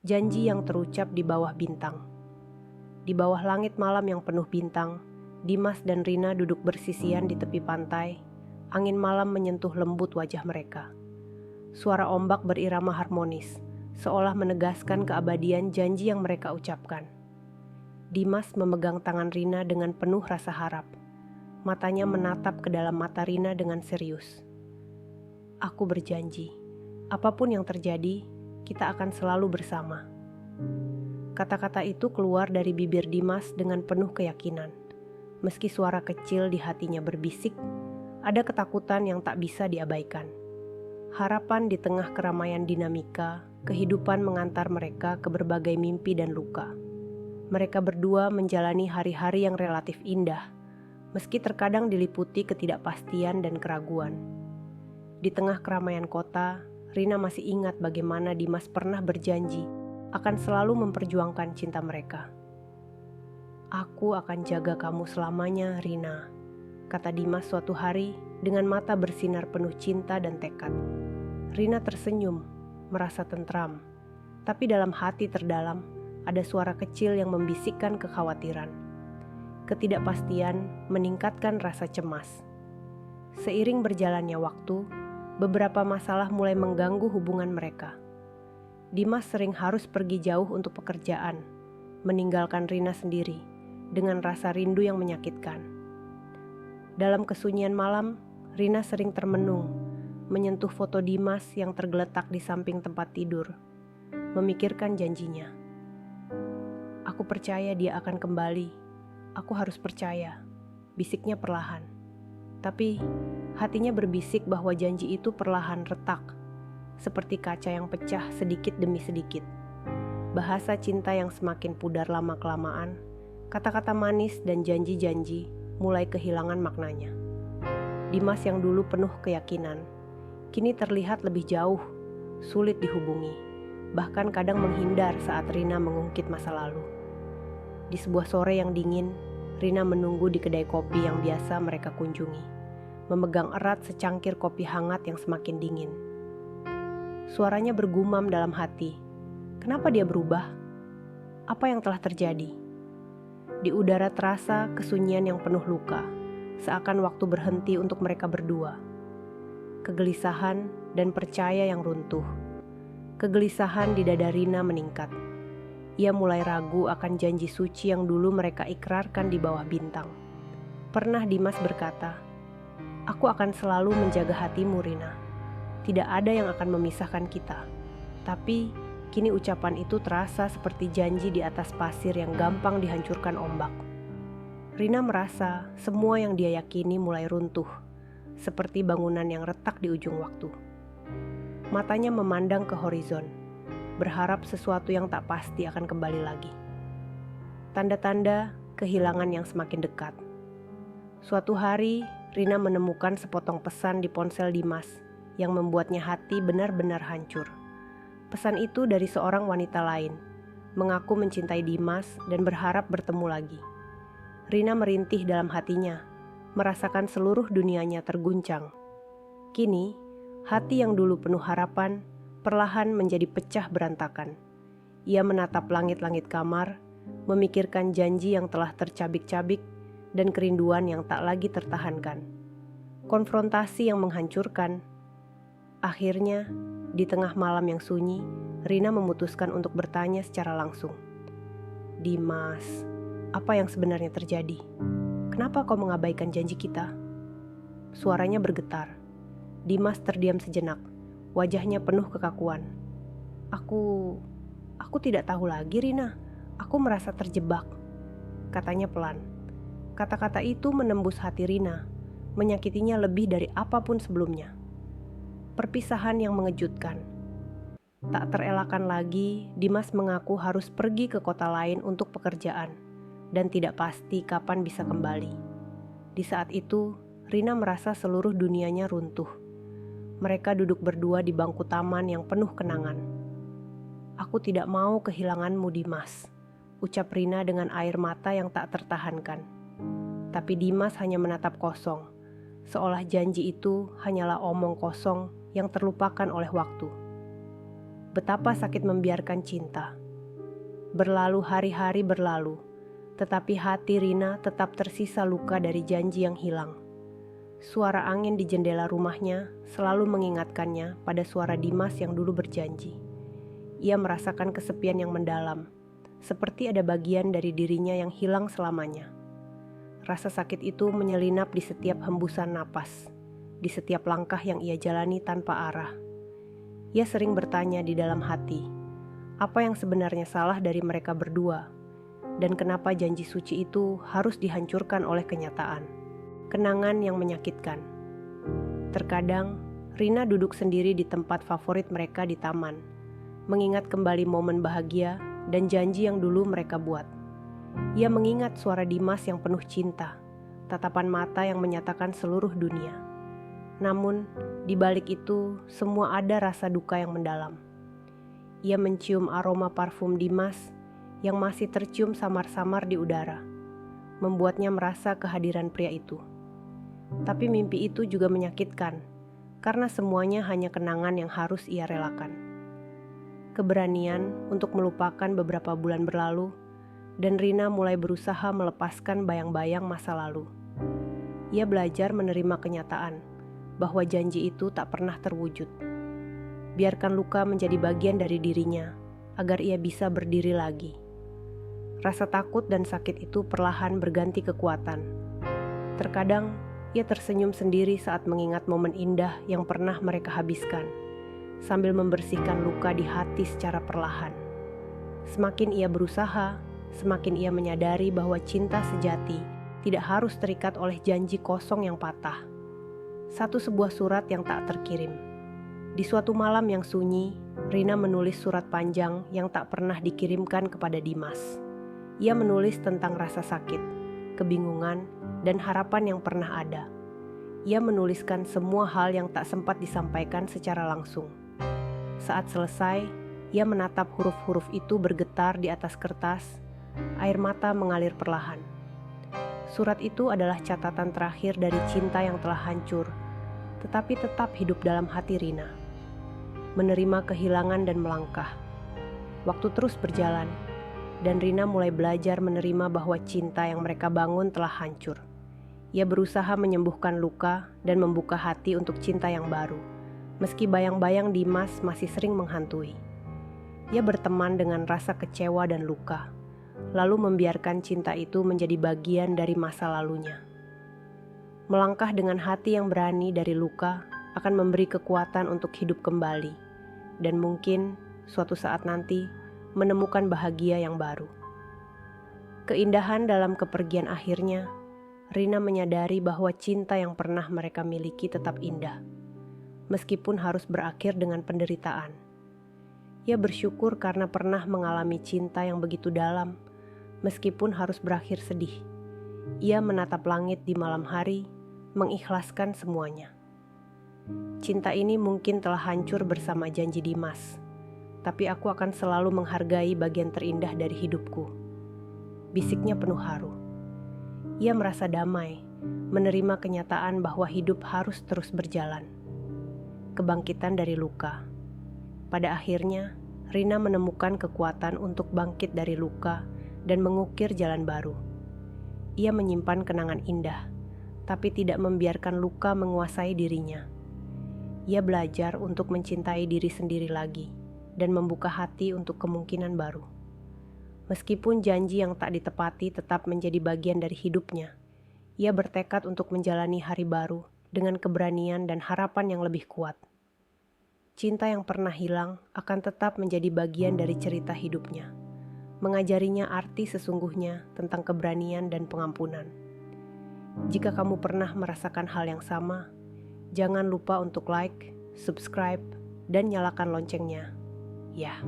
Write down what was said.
Janji yang terucap di bawah bintang. Di bawah langit malam yang penuh bintang, Dimas dan Rina duduk bersisian di tepi pantai. Angin malam menyentuh lembut wajah mereka. Suara ombak berirama harmonis, seolah menegaskan keabadian janji yang mereka ucapkan. Dimas memegang tangan Rina dengan penuh rasa harap. Matanya menatap ke dalam mata Rina dengan serius. Aku berjanji, apapun yang terjadi, kita akan selalu bersama. Kata-kata itu keluar dari bibir Dimas dengan penuh keyakinan. Meski suara kecil di hatinya berbisik, ada ketakutan yang tak bisa diabaikan. Harapan di tengah keramaian dinamika, kehidupan mengantar mereka ke berbagai mimpi dan luka. Mereka berdua menjalani hari-hari yang relatif indah, meski terkadang diliputi ketidakpastian dan keraguan. Di tengah keramaian kota, Rina masih ingat bagaimana Dimas pernah berjanji akan selalu memperjuangkan cinta mereka. Aku akan jaga kamu selamanya, Rina, kata Dimas suatu hari dengan mata bersinar penuh cinta dan tekad. Rina tersenyum, merasa tentram, tapi dalam hati terdalam ada suara kecil yang membisikkan kekhawatiran. Ketidakpastian meningkatkan rasa cemas. Seiring berjalannya waktu, beberapa masalah mulai mengganggu hubungan mereka. Dimas sering harus pergi jauh untuk pekerjaan, meninggalkan Rina sendiri dengan rasa rindu yang menyakitkan. Dalam kesunyian malam, Rina sering termenung, menyentuh foto Dimas yang tergeletak di samping tempat tidur, memikirkan janjinya. Aku percaya dia akan kembali. Aku harus percaya, bisiknya perlahan. Tapi hatinya berbisik bahwa janji itu perlahan retak, seperti kaca yang pecah sedikit demi sedikit. Bahasa cinta yang semakin pudar lama-kelamaan, kata-kata manis dan janji-janji mulai kehilangan maknanya. Dimas yang dulu penuh keyakinan, kini terlihat lebih jauh, sulit dihubungi, bahkan kadang menghindar saat Rina mengungkit masa lalu. Di sebuah sore yang dingin, Rina menunggu di kedai kopi yang biasa mereka kunjungi, memegang erat secangkir kopi hangat yang semakin dingin. Suaranya bergumam dalam hati. Kenapa dia berubah? Apa yang telah terjadi? Di udara terasa kesunyian yang penuh luka, seakan waktu berhenti untuk mereka berdua. Kegelisahan dan percaya yang runtuh. Kegelisahan di dada Rina meningkat. Ia mulai ragu akan janji suci yang dulu mereka ikrarkan di bawah bintang. Pernah Dimas berkata, "Aku akan selalu menjaga hatimu, Rina. Tidak ada yang akan memisahkan kita." Tapi kini ucapan itu terasa seperti janji di atas pasir yang gampang dihancurkan ombak. Rina merasa semua yang dia yakini mulai runtuh, seperti bangunan yang retak di ujung waktu. Matanya memandang ke horizon, berharap sesuatu yang tak pasti akan kembali lagi. Tanda-tanda kehilangan yang semakin dekat. Suatu hari, Rina menemukan sepotong pesan di ponsel Dimas yang membuatnya hati benar-benar hancur. Pesan itu dari seorang wanita lain, mengaku mencintai Dimas dan berharap bertemu lagi. Rina merintih dalam hatinya, merasakan seluruh dunianya terguncang. Kini, hati yang dulu penuh harapan perlahan menjadi pecah berantakan. Ia menatap langit-langit kamar, memikirkan janji yang telah tercabik-cabik dan kerinduan yang tak lagi tertahankan. Konfrontasi yang menghancurkan. Akhirnya, di tengah malam yang sunyi, Rina memutuskan untuk bertanya secara langsung. "Dimas, apa yang sebenarnya terjadi? Kenapa kau mengabaikan janji kita?" Suaranya bergetar. Dimas terdiam sejenak. Wajahnya penuh kekakuan. Aku tidak tahu lagi, Rina. Aku merasa terjebak," katanya pelan. Kata-kata itu menembus hati Rina, menyakitinya lebih dari apapun sebelumnya. Perpisahan yang mengejutkan. Tak terelakkan lagi, Dimas mengaku harus pergi ke kota lain untuk pekerjaan, dan tidak pasti kapan bisa kembali. Di saat itu, Rina merasa seluruh dunianya runtuh. Mereka duduk berdua di bangku taman yang penuh kenangan. "Aku tidak mau kehilanganmu, Dimas," ucap Rina dengan air mata yang tak tertahankan. Tapi Dimas hanya menatap kosong, seolah janji itu hanyalah omong kosong yang terlupakan oleh waktu. Betapa sakit membiarkan cinta. Berlalu hari-hari berlalu, tetapi hati Rina tetap tersisa luka dari janji yang hilang. Suara angin di jendela rumahnya selalu mengingatkannya pada suara Dimas yang dulu berjanji. Ia merasakan kesepian yang mendalam, seperti ada bagian dari dirinya yang hilang selamanya. Rasa sakit itu menyelinap di setiap hembusan napas, di setiap langkah yang ia jalani tanpa arah. Ia sering bertanya di dalam hati, apa yang sebenarnya salah dari mereka berdua, dan kenapa janji suci itu harus dihancurkan oleh kenyataan, kenangan yang menyakitkan. Terkadang, Rina duduk sendiri di tempat favorit mereka di taman, mengingat kembali momen bahagia dan janji yang dulu mereka buat. Ia mengingat suara Dimas yang penuh cinta, tatapan mata yang menyatakan seluruh dunia. Namun, di balik itu, semua ada rasa duka yang mendalam. Ia mencium aroma parfum Dimas yang masih tercium samar-samar di udara, membuatnya merasa kehadiran pria itu. Tapi mimpi itu juga menyakitkan, karena semuanya hanya kenangan yang harus ia relakan. Keberanian untuk melupakan beberapa bulan berlalu, dan Rina mulai berusaha melepaskan bayang-bayang masa lalu. Ia belajar menerima kenyataan bahwa janji itu tak pernah terwujud. Biarkan luka menjadi bagian dari dirinya, agar ia bisa berdiri lagi. Rasa takut dan sakit itu perlahan berganti kekuatan. Terkadang, ia tersenyum sendiri saat mengingat momen indah yang pernah mereka habiskan, sambil membersihkan luka di hati secara perlahan. Semakin ia berusaha, semakin ia menyadari bahwa cinta sejati tidak harus terikat oleh janji kosong yang patah. Sebuah surat yang tak terkirim. Di suatu malam yang sunyi, Rina menulis surat panjang yang tak pernah dikirimkan kepada Dimas. Ia menulis tentang rasa sakit, kebingungan, dan harapan yang pernah ada. Ia menuliskan semua hal yang tak sempat disampaikan secara langsung. Saat selesai, ia menatap huruf-huruf itu bergetar di atas kertas, air mata mengalir perlahan. Surat itu adalah catatan terakhir dari cinta yang telah hancur, tetapi tetap hidup dalam hati Rina. Menerima kehilangan dan melangkah. Waktu terus berjalan, dan Rina mulai belajar menerima bahwa cinta yang mereka bangun telah hancur. Ia berusaha menyembuhkan luka dan membuka hati untuk cinta yang baru, meski bayang-bayang Dimas masih sering menghantui. Ia berteman dengan rasa kecewa dan luka, lalu membiarkan cinta itu menjadi bagian dari masa lalunya. Melangkah dengan hati yang berani dari luka akan memberi kekuatan untuk hidup kembali, dan mungkin suatu saat nanti menemukan bahagia yang baru. Keindahan dalam kepergian akhirnya, Rina menyadari bahwa cinta yang pernah mereka miliki tetap indah, meskipun harus berakhir dengan penderitaan. Ia bersyukur karena pernah mengalami cinta yang begitu dalam, meskipun harus berakhir sedih. Ia menatap langit di malam hari, mengikhlaskan semuanya. Cinta ini mungkin telah hancur bersama janji Dimas, tapi aku akan selalu menghargai bagian terindah dari hidupku. Bisiknya penuh haru. Ia merasa damai, menerima kenyataan bahwa hidup harus terus berjalan. Kebangkitan dari luka. Pada akhirnya, Rina menemukan kekuatan untuk bangkit dari luka dan mengukir jalan baru. Ia menyimpan kenangan indah, tapi tidak membiarkan luka menguasai dirinya. Ia belajar untuk mencintai diri sendiri lagi dan membuka hati untuk kemungkinan baru. Meskipun janji yang tak ditepati tetap menjadi bagian dari hidupnya, ia bertekad untuk menjalani hari baru dengan keberanian dan harapan yang lebih kuat. Cinta yang pernah hilang akan tetap menjadi bagian dari cerita hidupnya, mengajarinya arti sesungguhnya tentang keberanian dan pengampunan. Jika kamu pernah merasakan hal yang sama, jangan lupa untuk like, subscribe, dan nyalakan loncengnya. Ya.